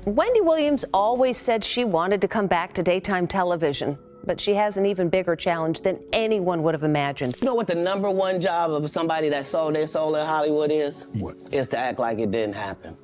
Wendy Williams always said she wanted to come back to daytime television, but she has an even bigger challenge than anyone would have imagined. You know what the #1 job of somebody that sold their soul in Hollywood is? What? Is to act like it didn't happen.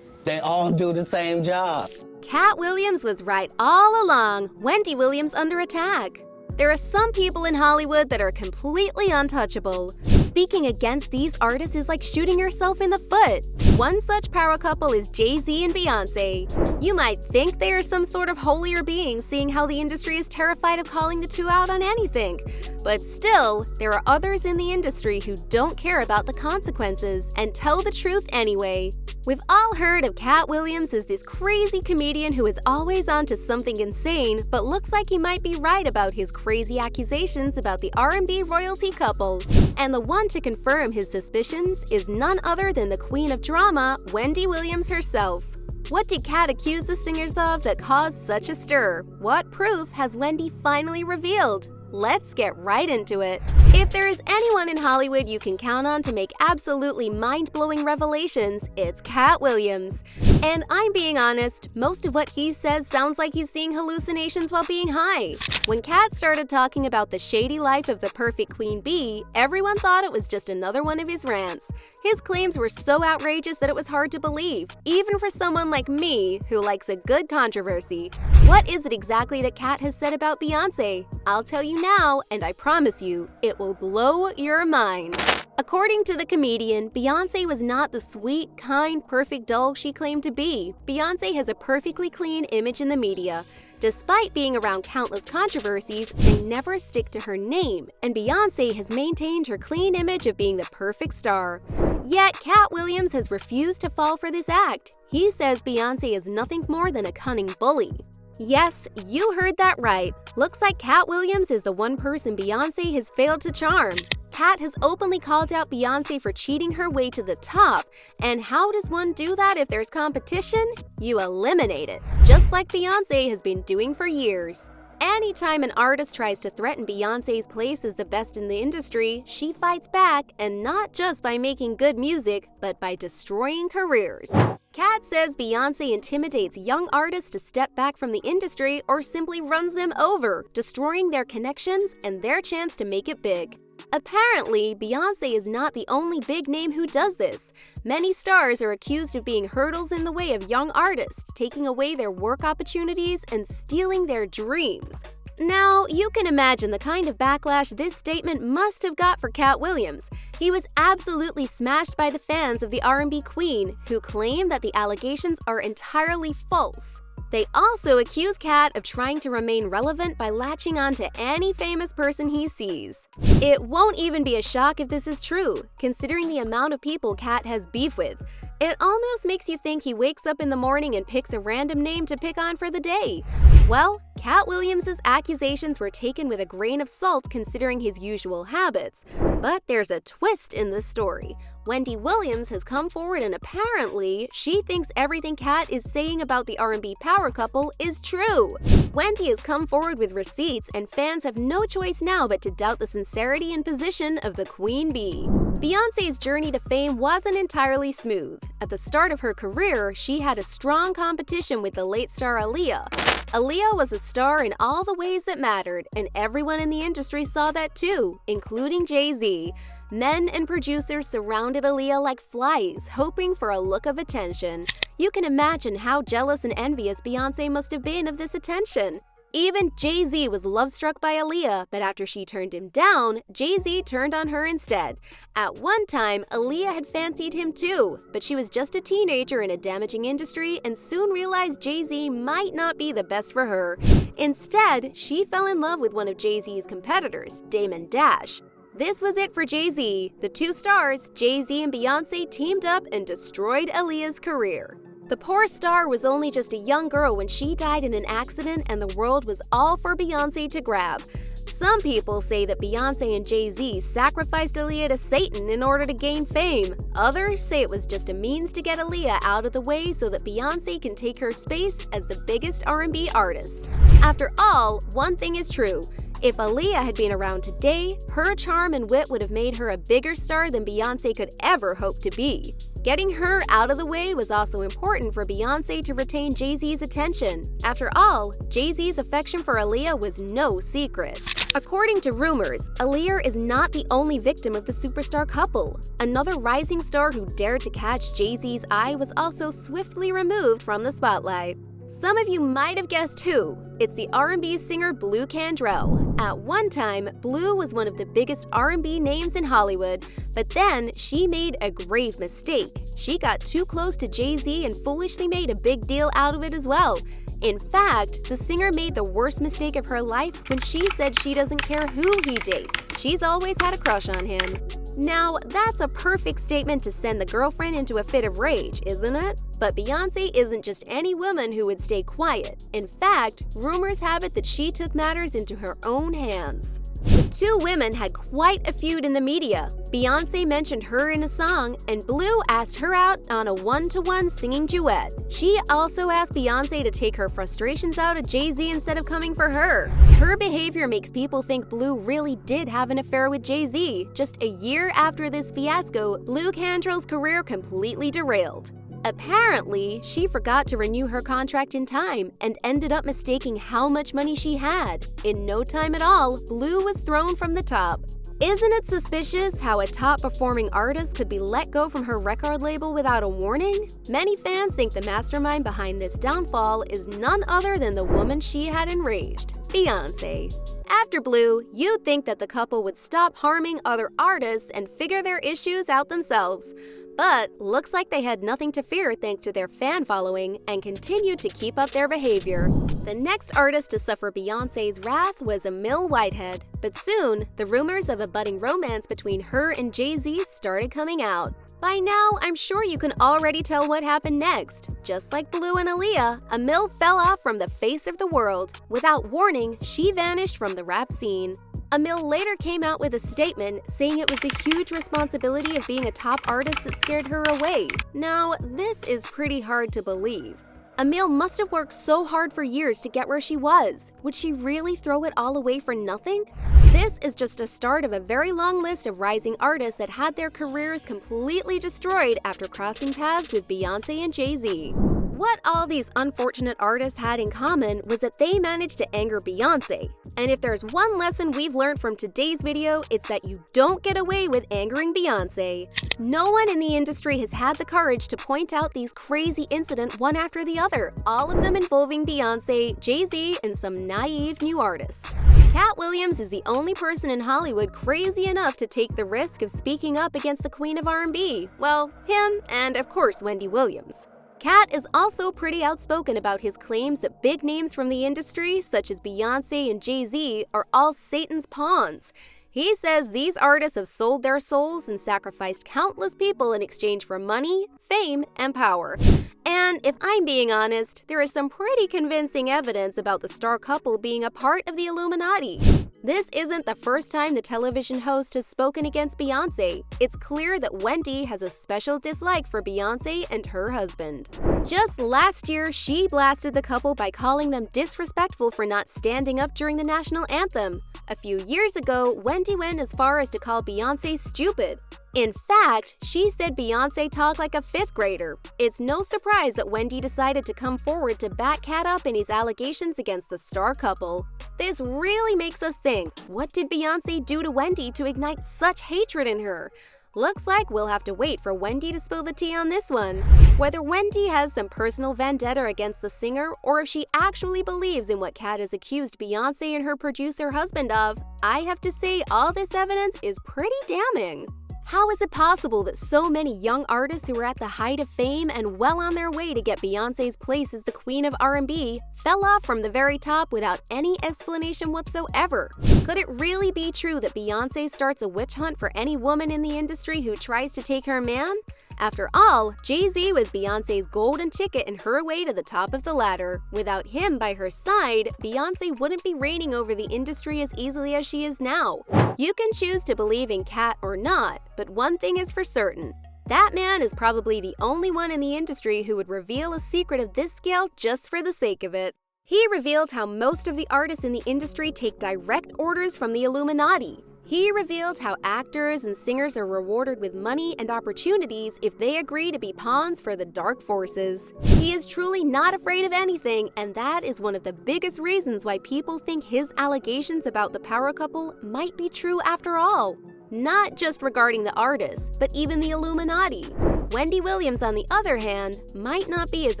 They all do the same job. Katt Williams was right all along. Wendy Williams under attack. There are some people in Hollywood that are completely untouchable. Speaking against these artists is like shooting yourself in the foot. One such power couple is Jay Z and Beyonce. You might think they are some sort of holier being, seeing how the industry is terrified of calling the two out on anything. But still, there are others in the industry who don't care about the consequences and tell the truth anyway. We've all heard of Katt Williams as this crazy comedian who is always onto something insane, but looks like he might be right about his crazy accusations about the R&B royalty couple. And the one to confirm his suspicions is none other than the queen of drama, Wendy Williams herself. What did Katt accuse the singers of that caused such a stir? What proof has Wendy finally revealed? Let's get right into it. If there is anyone in Hollywood you can count on to make absolutely mind-blowing revelations, it's Katt Williams. And I'm being honest, most of what he says sounds like he's seeing hallucinations while being high. When Katt started talking about the shady life of the perfect queen bee, everyone thought it was just another one of his rants. His claims were so outrageous that it was hard to believe, even for someone like me who likes a good controversy. What is it exactly that Katt has said about Beyonce? I'll tell you now, and I promise you, it will blow your mind. According to the comedian, Beyonce was not the sweet, kind, perfect doll she claimed to be. Beyonce has a perfectly clean image in the media. Despite being around countless controversies, they never stick to her name, and Beyonce has maintained her clean image of being the perfect star. Yet, Katt Williams has refused to fall for this act. He says Beyonce is nothing more than a cunning bully. Yes, you heard that right. Looks like Katt Williams is the one person Beyonce has failed to charm. Katt has openly called out Beyonce for cheating her way to the top. And how does one do that if there's competition? You eliminate it, just like Beyonce has been doing for years. Anytime an artist tries to threaten Beyonce's place as the best in the industry, she fights back, and not just by making good music, but by destroying careers. Katt says Beyonce intimidates young artists to step back from the industry or simply runs them over, destroying their connections and their chance to make it big. Apparently, Beyonce is not the only big name who does this. Many stars are accused of being hurdles in the way of young artists, taking away their work opportunities and stealing their dreams. Now, you can imagine the kind of backlash this statement must have got for Katt Williams. He was absolutely smashed by the fans of the R&B queen, who claim that the allegations are entirely false. They also accuse Katt of trying to remain relevant by latching on to any famous person he sees. It won't even be a shock if this is true, considering the amount of people Katt has beef with. It almost makes you think he wakes up in the morning and picks a random name to pick on for the day. Well, Katt Williams' accusations were taken with a grain of salt considering his usual habits. But there's a twist in this story. Wendy Williams has come forward and apparently she thinks everything Katt is saying about the R&B power couple is true. Wendy has come forward with receipts and fans have no choice now but to doubt the sincerity and position of the queen bee. Beyonce's journey to fame wasn't entirely smooth. At the start of her career, she had a strong competition with the late star Aaliyah. Aaliyah was a star in all the ways that mattered, and everyone in the industry saw that too, including Jay Z. Men and producers surrounded Aaliyah like flies, hoping for a look of attention. You can imagine how jealous and envious Beyonce must have been of this attention. Even Jay Z was love-struck by Aaliyah, but after she turned him down, Jay Z turned on her instead. At one time, Aaliyah had fancied him too, but she was just a teenager in a damaging industry and soon realized Jay Z might not be the best for her. Instead, she fell in love with one of Jay Z's competitors, Damon Dash. This was it for Jay Z. The two stars, Jay Z and Beyonce, teamed up and destroyed Aaliyah's career. The poor star was only just a young girl when she died in an accident, and the world was all for Beyonce to grab. Some people say that Beyonce and Jay Z sacrificed Aaliyah to Satan in order to gain fame. Others say it was just a means to get Aaliyah out of the way so that Beyonce can take her space as the biggest R&B artist. After all, one thing is true. If Aaliyah had been around today, her charm and wit would have made her a bigger star than Beyonce could ever hope to be. Getting her out of the way was also important for Beyonce to retain Jay Z's attention. After all, Jay Z's affection for Aaliyah was no secret. According to rumors, Aaliyah is not the only victim of the superstar couple. Another rising star who dared to catch Jay Z's eye was also swiftly removed from the spotlight. Some of you might have guessed who. It's the R&B singer Blue Cantrell. At one time, Blue was one of the biggest R&B names in Hollywood, but then she made a grave mistake. She got too close to Jay Z and foolishly made a big deal out of it as well. In fact, the singer made the worst mistake of her life when she said she doesn't care who he dates. She's always had a crush on him. Now, that's a perfect statement to send the girlfriend into a fit of rage, isn't it? But Beyonce isn't just any woman who would stay quiet. In fact, rumors have it that she took matters into her own hands. The two women had quite a feud in the media. Beyonce mentioned her in a song, and Blue asked her out on a one-to-one singing duet. She also asked Beyonce to take her frustrations out at Jay Z instead of coming for her. Her behavior makes people think Blue really did have an affair with Jay Z. Just a year after this fiasco, Blue Cantrell's career completely derailed. Apparently, she forgot to renew her contract in time and ended up mistaking how much money she had. In no time at all, Blue was thrown from the top. Isn't it suspicious how a top-performing artist could be let go from her record label without a warning? Many fans think the mastermind behind this downfall is none other than the woman she had enraged, Beyonce. After Blue, you'd think that the couple would stop harming other artists and figure their issues out themselves. But looks like they had nothing to fear thanks to their fan following and continued to keep up their behavior. The next artist to suffer Beyonce's wrath was Emil Whitehead, but soon, the rumors of a budding romance between her and Jay Z started coming out. By now, I'm sure you can already tell what happened next. Just like Blue and Aaliyah, Emil fell off from the face of the world. Without warning, she vanished from the rap scene. Emil later came out with a statement saying it was the huge responsibility of being a top artist that scared her away. Now, this is pretty hard to believe. Emil must have worked so hard for years to get where she was. Would she really throw it all away for nothing? This is just a start of a very long list of rising artists that had their careers completely destroyed after crossing paths with Beyonce and Jay Z. What all these unfortunate artists had in common was that they managed to anger Beyonce. And if there's one lesson we've learned from today's video, it's that you don't get away with angering Beyonce. No one in the industry has had the courage to point out these crazy incidents one after the other, all of them involving Beyonce, Jay Z, and some naive new artist. Katt Williams is the only person in Hollywood crazy enough to take the risk of speaking up against the queen of R&B. Well, him and, of course, Wendy Williams. Katt is also pretty outspoken about his claims that big names from the industry, such as Beyonce and Jay Z, are all Satan's pawns. He says these artists have sold their souls and sacrificed countless people in exchange for money, fame, and power. And if I'm being honest, there is some pretty convincing evidence about the star couple being a part of the Illuminati. This isn't the first time the television host has spoken against Beyonce. It's clear that Wendy has a special dislike for Beyonce and her husband. Just last year, she blasted the couple by calling them disrespectful for not standing up during the national anthem. A few years ago, Wendy went as far as to call Beyonce stupid. In fact, she said Beyonce talked like a fifth grader. It's no surprise that Wendy decided to come forward to back Katt up in his allegations against the star couple. This really makes us think, what did Beyonce do to Wendy to ignite such hatred in her? Looks like we'll have to wait for Wendy to spill the tea on this one. Whether Wendy has some personal vendetta against the singer or if she actually believes in what Katt has accused Beyonce and her producer husband of, I have to say all this evidence is pretty damning. How is it possible that so many young artists who are at the height of fame and well on their way to get Beyonce's place as the queen of R&B fell off from the very top without any explanation whatsoever? Could it really be true that Beyonce starts a witch hunt for any woman in the industry who tries to take her man? After all, Jay Z was Beyonce's golden ticket and her way to the top of the ladder. Without him by her side, Beyonce wouldn't be reigning over the industry as easily as she is now. You can choose to believe in Katt or not, but one thing is for certain. That man is probably the only one in the industry who would reveal a secret of this scale just for the sake of it. He revealed how most of the artists in the industry take direct orders from the Illuminati. He revealed how actors and singers are rewarded with money and opportunities if they agree to be pawns for the dark forces. He is truly not afraid of anything, and that is one of the biggest reasons why people think his allegations about the power couple might be true after all. Not just regarding the artist, but even the Illuminati. Wendy Williams, on the other hand, might not be as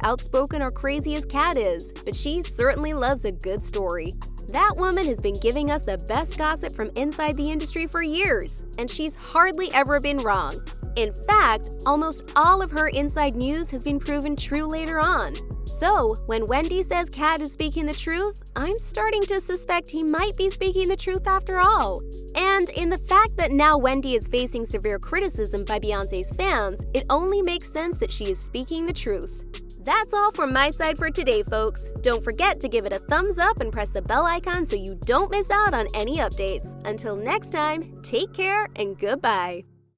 outspoken or crazy as Katt is, but she certainly loves a good story. That woman has been giving us the best gossip from inside the industry for years, and she's hardly ever been wrong. In fact, almost all of her inside news has been proven true later on. So, when Wendy says Katt is speaking the truth, I'm starting to suspect he might be speaking the truth after all. And in the fact that now Wendy is facing severe criticism by Beyonce's fans, it only makes sense that she is speaking the truth. That's all from my side for today, folks. Don't forget to give it a thumbs up and press the bell icon so you don't miss out on any updates. Until next time, take care and goodbye.